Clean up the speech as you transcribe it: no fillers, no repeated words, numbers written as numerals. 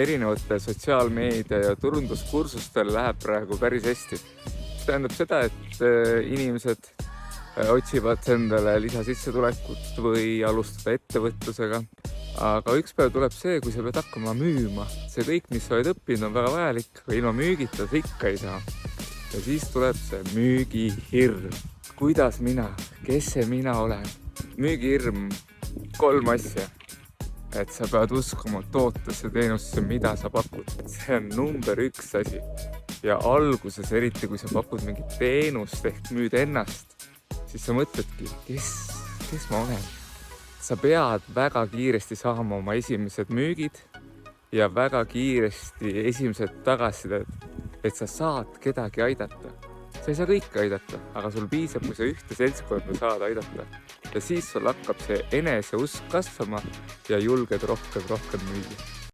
erinevate sotsiaalmeedia ja turunduskursustel läheb praegu päris hästi. Tähendab seda, et inimesed otsivad endale lisasissetulekut või alustada ettevõtlusega. Aga üks päev tuleb see, kui sa pead hakkama müüma. See kõik, mis sa oled õppinud, on väga vajalik, aga ilma müügita sa ikka ei saa. Ja siis tuleb see müügihirm. Kuidas mina? Kes see mina olen? Müügihirm 3 asja. Et sa pead uskuma tootesse, teenusse, mida sa pakud. See on number 1 asi. Ja alguses, eriti kui sa pakud mingit teenust ehk müüd ennast, siis sa mõtledki, kes ma olen? Sa pead väga kiiresti saama oma esimesed müügid ja väga kiiresti esimesed tagasisided, et sa saad kedagi aidata. Sa ei saa kõike aidata, aga sul piisab, kui sa ühte seltskonda saad aidata. Ja siis sul hakkab see eneseusk kasvama ja julged rohkem müüa.